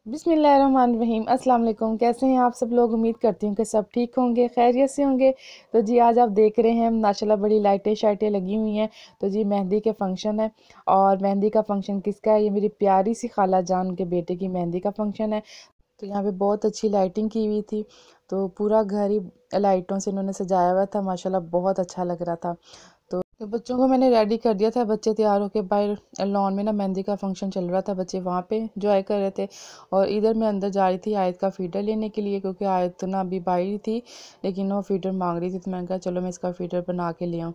बिस्मिल्लाहिर्रहमानिर्रहीम। अस्सलाम वालेकुम। कैसे हैं आप सब लोग? उम्मीद करती हूँ कि सब ठीक होंगे, खैरियत से होंगे। तो जी आज आप देख रहे हैं माशाल्लाह बड़ी लाइटें शाइटें लगी हुई हैं। तो जी मेहंदी के फंक्शन है। और मेहंदी का फंक्शन किसका है? ये मेरी प्यारी सी खाला जान के बेटे की मेहंदी का फंक्शन है। तो यहाँ पे बहुत अच्छी लाइटिंग की हुई थी। तो पूरा घर ही लाइटों से इन्होंने सजाया हुआ था, माशाल्लाह बहुत अच्छा लग रहा था। तो बच्चों को मैंने रेडी कर दिया था। बच्चे तैयार होके बाहर लॉन में ना मेहंदी का फंक्शन चल रहा था, बच्चे वहाँ पे इंजॉय कर रहे थे। और इधर मैं अंदर जा रही थी आयत का फीडर लेने के लिए, क्योंकि आयत तो ना अभी बाहर ही थी, लेकिन वो फीडर मांग रही थी। तो मैंने कहा चलो मैं इसका फीडर बना के ले आऊँ।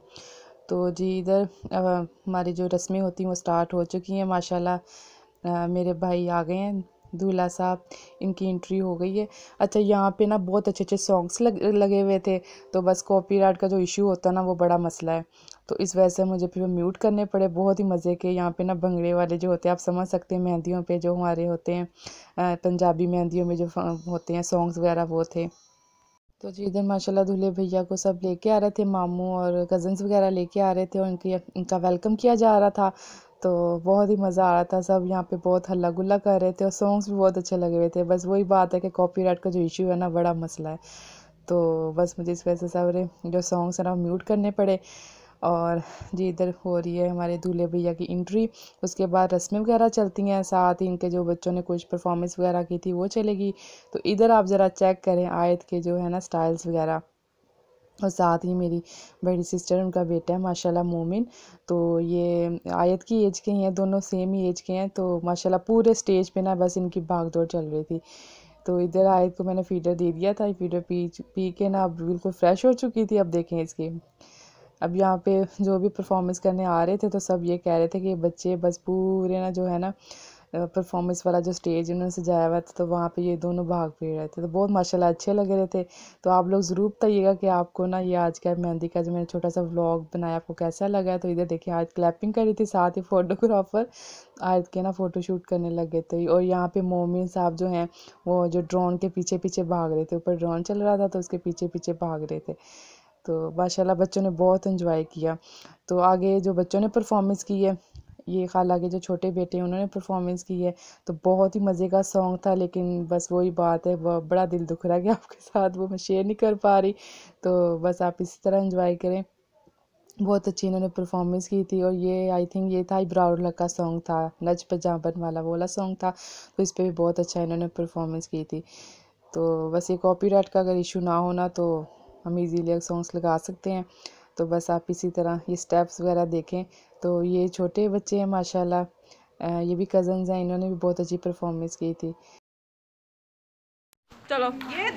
तो जी इधर हमारी जो रस्में होती हैं वो स्टार्ट हो चुकी हैं माशाल्लाह। मेरे भाई आ गए हैं, दूल्हा साहब, इनकी एंट्री हो गई है। अच्छा यहाँ पे ना बहुत अच्छे अच्छे सॉन्ग्स लगे हुए थे। तो बस कॉपीराइट का जो इशू होता है ना वो बड़ा मसला है। तो इस वजह से मुझे फिर म्यूट करने पड़े। बहुत ही मज़े के यहाँ पे ना भंगड़े वाले जो होते हैं, आप समझ सकते हैं, मेहंदियों पे जो हमारे होते हैं, पंजाबी मेहंदियों में जो होते हैं सॉन्ग्स वगैरह वो थे। तो जी इधर माशाल्लाह दूल्हे भैया को सब लेके आ रहे थे, मामू और कज़न्स वगैरह लेके आ रहे थे, और इनका वेलकम किया जा रहा था। तो बहुत ही मज़ा आ रहा था, सब यहाँ पे बहुत हल्ला गुल्ला कर रहे थे और सॉन्ग्स भी बहुत अच्छे लगे हुए थे। बस वही बात है कि कॉपीराइट का जो इशू है ना बड़ा मसला है। तो बस मुझे इस वजह से सारे जो सॉन्ग्स हैं ना म्यूट करने पड़े। और जी इधर हो रही है हमारे दूल्हे भैया की एंट्री। उसके बाद रस्में वगैरह चलती हैं, साथ ही इनके जो बच्चों ने कुछ परफॉर्मेंस वगैरह की थी वो चलेगी। तो इधर आप ज़रा चेक करें आयत के जो है ना स्टाइल्स वगैरह। और साथ ही मेरी बड़ी सिस्टर, उनका बेटा है माशाल्लाह मोमिन। तो ये आयत की एज के ही हैं, दोनों सेम ही एज के हैं। तो माशाल्लाह पूरे स्टेज पे ना बस इनकी भाग दौड़ चल रही थी। तो इधर आयत को मैंने फीडर दे दिया था, फीडर पी पी के ना अब बिल्कुल फ्रेश हो चुकी थी। अब देखें इसकी, अब यहाँ पे जो भी परफॉर्मेंस करने आ रहे थे तो सब ये कह रहे थे कि बच्चे बस पूरे ना जो है ना परफॉर्मेंस वाला जो स्टेज उन्होंने सजाया हुआ था, तो वहाँ पे ये दोनों भाग फिर रहे थे। तो बहुत माशाल्लाह अच्छे लग रहे थे। तो आप लोग ज़रूर बताइएगा कि आपको ना ये आज का मेहंदी का जो मैंने छोटा सा व्लॉग बनाया आपको कैसा लगा है। तो इधर देखिए आज क्लैपिंग करी थी, साथ ही फोटोग्राफर आज के ना फ़ोटो शूट करने लगे थे। और यहाँ पे मोमिन साहब जो हैं वो जो ड्रोन के पीछे पीछे भाग रहे थे, ऊपर ड्रोन चल रहा था तो उसके पीछे पीछे भाग रहे थे। तो माशाल्लाह बच्चों ने बहुत इन्जॉय किया। तो आगे जो बच्चों ने परफॉर्मेंस की है, ये खाला के जो छोटे बेटे हैं उन्होंने परफॉर्मेंस की है। तो बहुत ही मज़े का सॉन्ग था, लेकिन बस वही बात है, बड़ा दिल दुख रहा है कि आपके साथ वो मैं शेयर नहीं कर पा रही। तो बस आप इसी तरह इन्जॉय करें। बहुत अच्छी इन्होंने परफॉर्मेंस की थी। और ये आई थिंक ये था इब्रार लक का सॉन्ग था, नच पंजाबन वाला वो वाला सॉन्ग था। तो इस पर भी बहुत अच्छा इन्होंने परफॉर्मेंस की थी। तो बस ये कॉपीराइट का अगर इशू ना होना तो हम इजीली सॉन्ग्स लगा सकते हैं। तो बस आप इसी तरह ये स्टेप्स वगैरह देखें। तो ये छोटे बच्चे हैं माशाल्लाह, ये भी कज़न्स हैं, इन्होंने भी बहुत अच्छी परफॉर्मेंस की थी। चलो ये